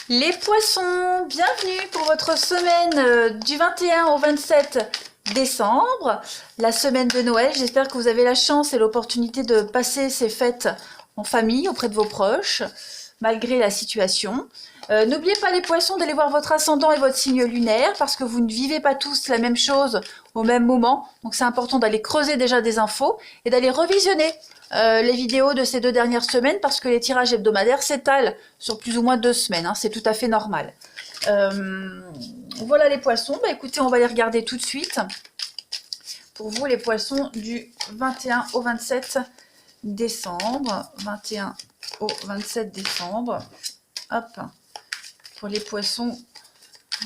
Les poissons, bienvenue pour votre semaine du 21 au 27 décembre, la semaine de Noël. J'espère que vous avez la chance et l'opportunité de passer ces fêtes en famille, auprès de vos proches, malgré la situation. N'oubliez pas les poissons d'aller voir votre ascendant et votre signe lunaire, parce que vous ne vivez pas tous la même chose au même moment. Donc c'est important d'aller creuser déjà des infos et d'aller revisionner les vidéos de ces 2 dernières semaines, parce que les tirages hebdomadaires s'étalent sur plus ou moins 2 semaines, hein, c'est tout à fait normal. Voilà les poissons, bah, écoutez, on va les regarder tout de suite. Pour vous les poissons du 21 au 27 décembre, 21 au 27 décembre, hop, pour les poissons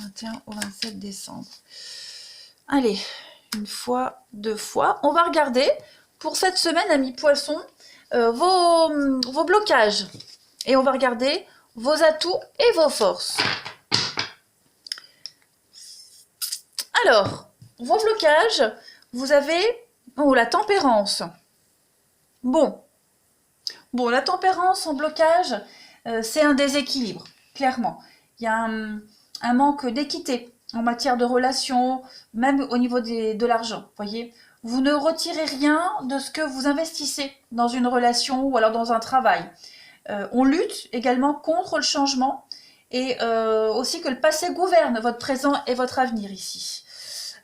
21 au 27 décembre. Allez, une fois, 2 fois, on va regarder pour cette semaine, amis poissons, vos blocages. Et on va regarder vos atouts et vos forces. Alors, vos blocages, vous avez la tempérance. Bon, la tempérance en blocage, c'est un déséquilibre, clairement. Il y a un manque d'équité en matière de relations, même au niveau de l'argent, voyez. Vous ne retirez rien de ce que vous investissez dans une relation ou alors dans un travail. On lutte également contre le changement et aussi que le passé gouverne votre présent et votre avenir ici.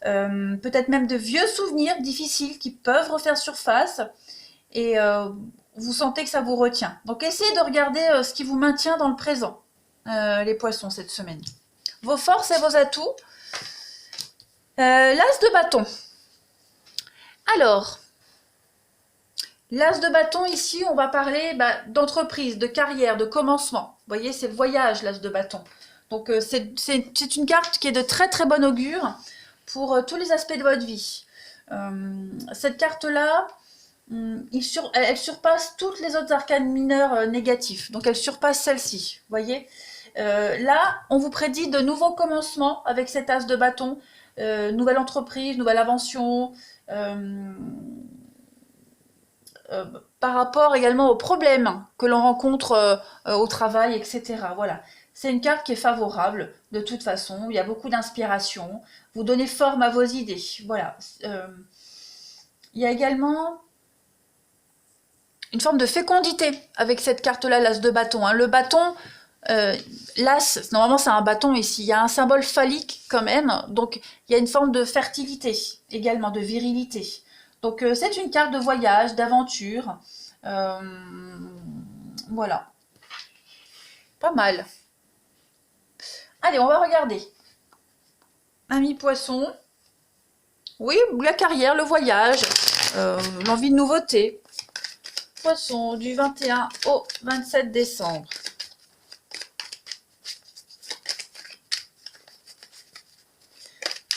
Peut-être même de vieux souvenirs difficiles qui peuvent refaire surface et vous sentez que ça vous retient. Donc essayez de regarder ce qui vous maintient dans le présent, les poissons, cette semaine. Vos forces et vos atouts. L'as de bâton. Alors, l'as de bâton, ici, on va parler d'entreprise, de carrière, de commencement. Vous voyez, c'est le voyage, l'as de bâton. Donc, c'est une carte qui est de très très bon augure pour tous les aspects de votre vie. Cette carte-là, elle surpasse toutes les autres arcanes mineures négatifs. Donc, elle surpasse celle-ci, vous voyez. Là, on vous prédit de nouveaux commencements avec cet as de bâton. Nouvelle entreprise, nouvelle invention, par rapport également aux problèmes que l'on rencontre au travail, etc. Voilà, c'est une carte qui est favorable de toute façon. Il y a beaucoup d'inspiration. Vous donnez forme à vos idées. Voilà. Il y a également une forme de fécondité avec cette carte-là, l'as de bâton. Hein. Le bâton, l'as, normalement c'est un bâton ici, il y a un symbole phallique quand même, donc il y a une forme de fertilité, également de virilité. Donc c'est une carte de voyage, d'aventure, voilà, pas mal. Allez, on va regarder. Ami poisson, oui, la carrière, le voyage, l'envie de nouveauté. Poisson du 21 au 27 décembre.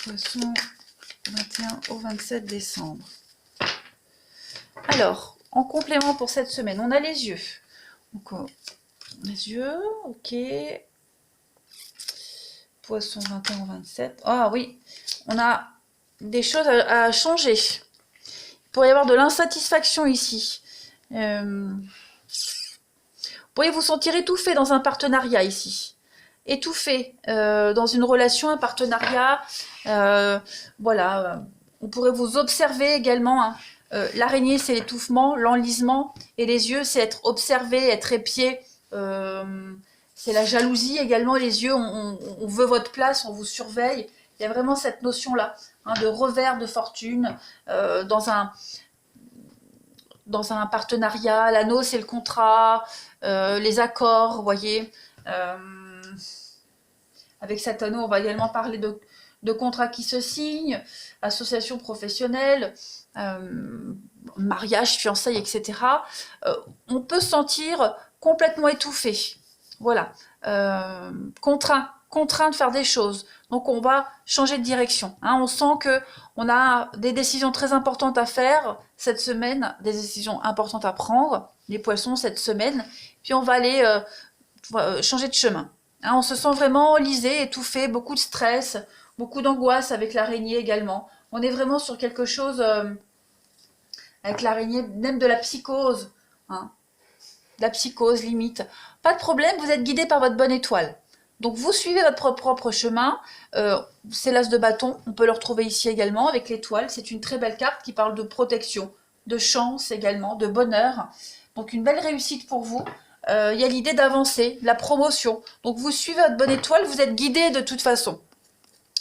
Poisson 21 au 27 décembre. Alors, en complément pour cette semaine, on a les yeux. Donc, les yeux, ok. Poisson 21 au 27. Ah oui, on a des choses à changer. Il pourrait y avoir de l'insatisfaction ici. Vous pourriez vous sentir étouffé dans un partenariat ici. Étouffé dans une relation, un partenariat. Voilà, on pourrait vous observer également. Hein. L'araignée, c'est l'étouffement, l'enlisement. Et les yeux, c'est être observé, être épié. C'est la jalousie également. Les yeux, on veut votre place, on vous surveille. Il y a vraiment cette notion-là, hein, de revers de fortune dans un partenariat. L'anneau, c'est le contrat, les accords, vous voyez. Avec cet anneau, on va également parler de contrats qui se signent, associations professionnelles, mariage, fiançailles, etc. On peut se sentir complètement étouffé. Voilà. Contraint de faire des choses. Donc on va changer de direction. Hein. On sent qu'on a des décisions très importantes à faire cette semaine, des décisions importantes à prendre, les poissons cette semaine. Puis on va aller changer de chemin. Hein, on se sent vraiment enlisé, étouffé, beaucoup de stress, beaucoup d'angoisse avec l'araignée également. On est vraiment sur quelque chose avec l'araignée, même de la psychose. Hein, de la psychose limite. Pas de problème, vous êtes guidé par votre bonne étoile. Donc vous suivez votre propre chemin. C'est l'as de bâton, on peut le retrouver ici également avec l'étoile. C'est une très belle carte qui parle de protection, de chance également, de bonheur. Donc une belle réussite pour vous. Il y a l'idée d'avancer, la promotion. Donc vous suivez votre bonne étoile, vous êtes guidé de toute façon.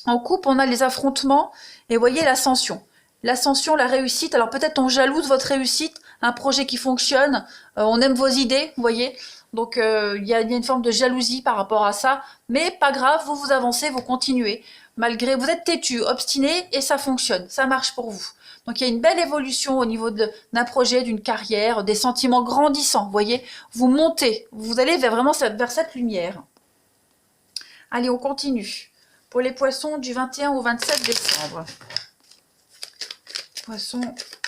En couple, on a les affrontements et vous voyez l'ascension. L'ascension, la réussite. Alors peut-être on jalouse votre réussite, un projet qui fonctionne, on aime vos idées, vous voyez. Donc il y a une forme de jalousie par rapport à ça. Mais pas grave, vous avancez, vous continuez. Malgré, vous êtes têtu, obstiné et ça fonctionne, ça marche pour vous. Donc il y a une belle évolution au niveau d'un projet, d'une carrière, des sentiments grandissants, vous voyez. Vous montez, vous allez vraiment vers cette lumière. Allez, on continue. Pour les poissons du 21 au 27 décembre. Poissons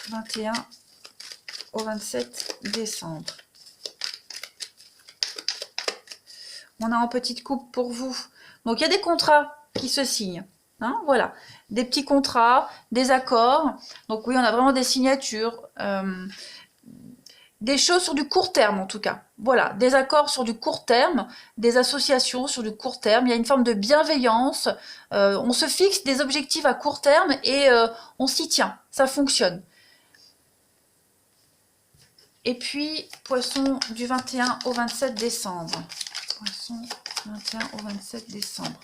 21 au 27 décembre. On a en petite coupe pour vous. Donc il y a des contrats qui se signent. Hein, voilà. Des petits contrats, des accords. Donc oui, on a vraiment des signatures. Des choses sur du court terme en tout cas. Voilà, des accords sur du court terme, des associations sur du court terme. Il y a une forme de bienveillance. On se fixe des objectifs à court terme et on s'y tient. Ça fonctionne. Et puis, poisson du 21 au 27 décembre. Poisson 21 au 27 décembre.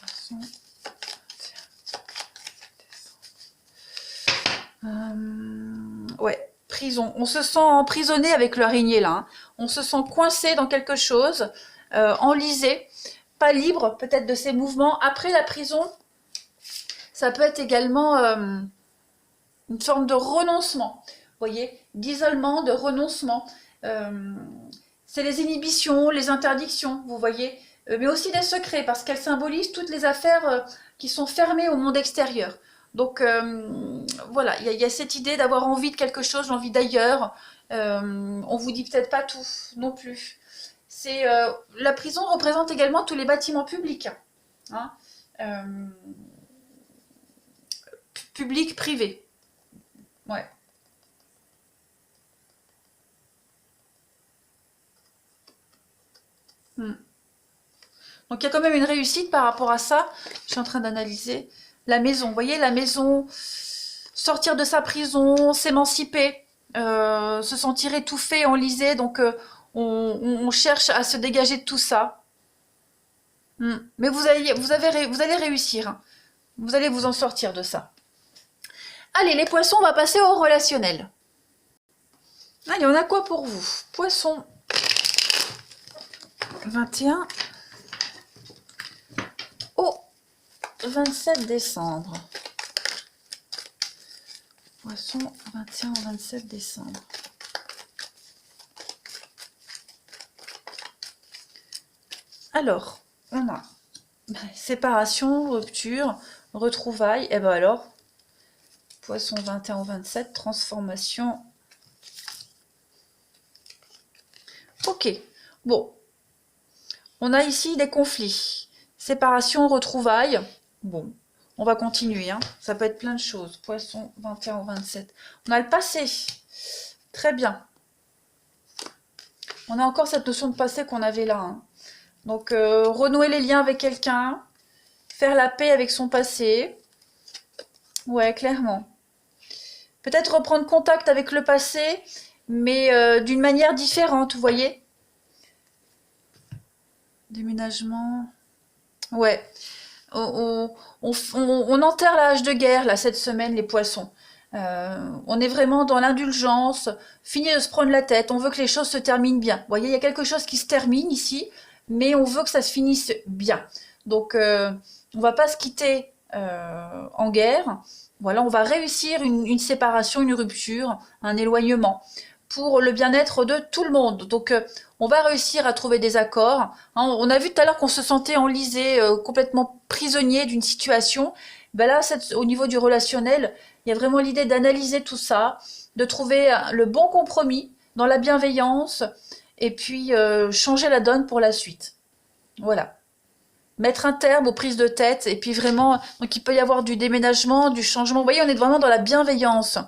Poisson 21 décembre. Ouais, prison. On se sent emprisonné avec l'araignée là. Hein. On se sent coincé dans quelque chose, enlisé, pas libre peut-être de ses mouvements. Après la prison, ça peut être également une forme de renoncement. Vous voyez, d'isolement, de renoncement. C'est les inhibitions, les interdictions, vous voyez, mais aussi des secrets, parce qu'elles symbolisent toutes les affaires qui sont fermées au monde extérieur. Donc voilà, il y a cette idée d'avoir envie de quelque chose, l'envie d'ailleurs. On vous dit peut-être pas tout non plus. La prison représente également tous les bâtiments publics, hein, public, privé. Ouais. Donc il y a quand même une réussite par rapport à ça. Je suis en train d'analyser la maison. Vous voyez, la maison, sortir de sa prison, s'émanciper, se sentir étouffé, enlisé. Donc on cherche à se dégager de tout ça. Mais vous allez réussir. Hein. Vous allez vous en sortir de ça. Allez, les poissons, on va passer au relationnel. Allez, on a quoi pour vous? Poisson 21 au 27 décembre. Poisson 21 au 27 décembre. Alors, on a séparation, rupture, retrouvailles. Et ben alors, poisson 21 au 27, transformation. Ok, bon. On a ici des conflits. Séparation, retrouvailles. Bon, on va continuer. Hein. Ça peut être plein de choses. Poisson 21 au 27. On a le passé. Très bien. On a encore cette notion de passé qu'on avait là. Hein. Donc, renouer les liens avec quelqu'un. Faire la paix avec son passé. Ouais, clairement. Peut-être reprendre contact avec le passé, mais d'une manière différente, vous voyez. Déménagement. Ouais. On enterre la hache de guerre, là, cette semaine, les poissons. On est vraiment dans l'indulgence. Fini de se prendre la tête. On veut que les choses se terminent bien. Vous voyez, il y a quelque chose qui se termine ici, mais on veut que ça se finisse bien. Donc, on va pas se quitter en guerre. Voilà, on va réussir une séparation, une rupture, un éloignement pour le bien-être de tout le monde. Donc, on va réussir à trouver des accords. Hein, on a vu tout à l'heure qu'on se sentait enlisé, complètement prisonnier d'une situation. Ben là, au niveau du relationnel, il y a vraiment l'idée d'analyser tout ça, de trouver le bon compromis dans la bienveillance et puis changer la donne pour la suite. Voilà. Mettre un terme aux prises de tête et puis vraiment, donc il peut y avoir du déménagement, du changement. Vous voyez, on est vraiment dans la bienveillance.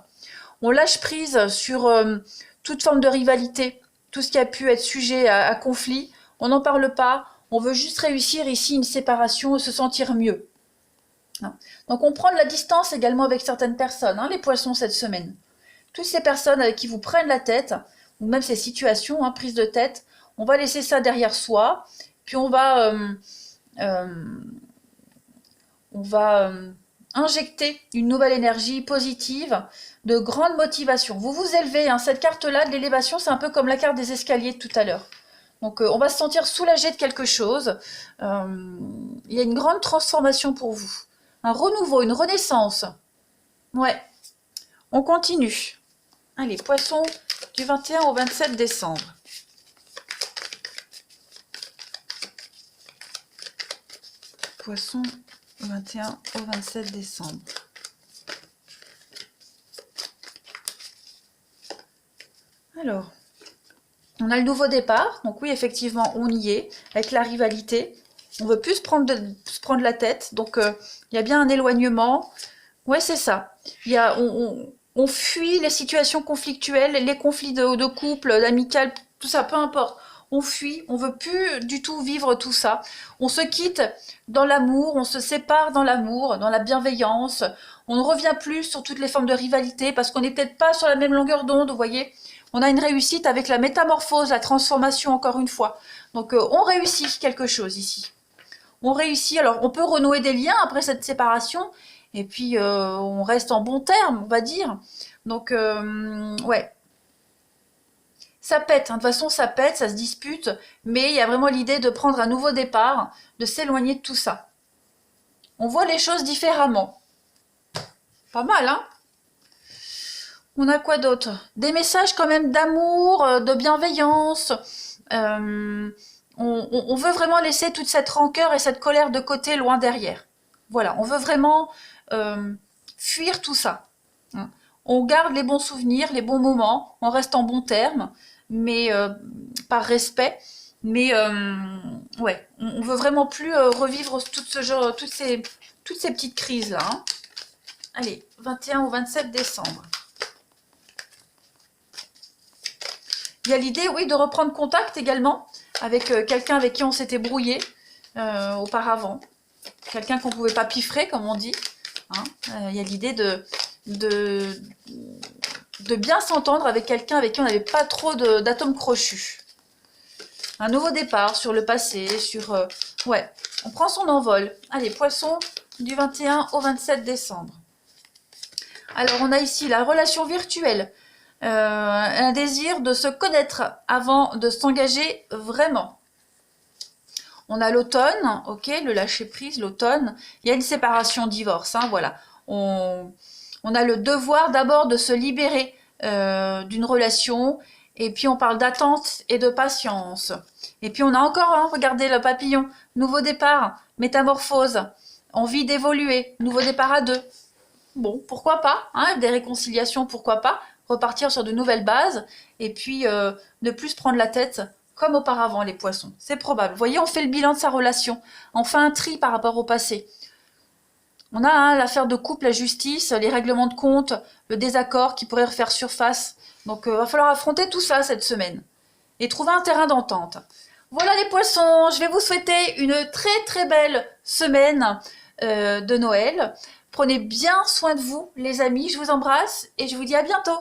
On lâche prise sur toute forme de rivalité, tout ce qui a pu être sujet à conflit. on n'en parle pas, on veut juste réussir ici une séparation et se sentir mieux. Donc on prend de la distance également avec certaines personnes, les poissons cette semaine. Toutes ces personnes avec qui vous prennent la tête, ou même ces situations, prise de tête, on va laisser ça derrière soi, puis on va injecter une nouvelle énergie positive, de grande motivation. Vous vous élevez, cette carte-là de l'élévation, c'est un peu comme la carte des escaliers de tout à l'heure. Donc on va se sentir soulagé de quelque chose. Il y a une grande transformation pour vous. Un renouveau, une renaissance. Ouais. On continue. Allez, poisson du 21 au 27 décembre. Poisson 21 au 27 décembre. Alors, on a le nouveau départ. Donc oui, effectivement, on y est avec la rivalité. On veut plus se prendre la tête. Donc, il y a bien un éloignement. Ouais, c'est ça. On fuit les situations conflictuelles, les conflits de couple, d'amical, tout ça, peu importe. On fuit, on veut plus du tout vivre tout ça. On se quitte dans l'amour, on se sépare dans l'amour, dans la bienveillance. On ne revient plus sur toutes les formes de rivalité parce qu'on n'est peut-être pas sur la même longueur d'onde, vous voyez. On a une réussite avec la métamorphose, la transformation, encore une fois. Donc, on réussit quelque chose ici. On réussit, alors on peut renouer des liens après cette séparation, et puis on reste en bons termes, on va dire. Donc, ouais. Ça pète, de toute façon ça pète, ça se dispute, mais il y a vraiment l'idée de prendre un nouveau départ, de s'éloigner de tout ça. On voit les choses différemment. Pas mal, On a quoi d'autre? Des messages quand même d'amour, de bienveillance. On veut vraiment laisser toute cette rancœur et cette colère de côté, loin derrière. Voilà, on veut vraiment fuir tout ça. On garde les bons souvenirs, les bons moments, on reste en bons termes, mais par respect. Mais ouais, on veut vraiment plus revivre tout ce genre, toutes ces petites crises-là. Allez, 21 au 27 décembre. Il y a l'idée, oui, de reprendre contact également avec quelqu'un avec qui on s'était brouillé auparavant. Quelqu'un qu'on ne pouvait pas piffrer, comme on dit. Il y a l'idée de bien s'entendre avec quelqu'un avec qui on n'avait pas trop d'atomes crochus. Un nouveau départ sur le passé, sur... ouais, on prend son envol. Allez, poisson, du 21 au 27 décembre. Alors, on a ici la relation virtuelle. Un désir de se connaître avant de s'engager vraiment. On a l'automne, ok, le lâcher-prise, l'automne. Il y a une séparation, divorce, voilà. On a le devoir d'abord de se libérer d'une relation, et puis on parle d'attente et de patience. Et puis on a encore, regardez le papillon, nouveau départ, métamorphose, envie d'évoluer, nouveau départ à deux. Bon, pourquoi pas, des réconciliations, pourquoi pas, repartir sur de nouvelles bases, et puis ne plus se prendre la tête comme auparavant, les poissons. C'est probable. Vous voyez, on fait le bilan de sa relation. On fait un tri par rapport au passé. On a l'affaire de couple, la justice, les règlements de compte, le désaccord qui pourrait refaire surface. Donc, il va falloir affronter tout ça cette semaine et trouver un terrain d'entente. Voilà les poissons, je vais vous souhaiter une très très belle semaine de Noël. Prenez bien soin de vous, les amis. Je vous embrasse et je vous dis à bientôt.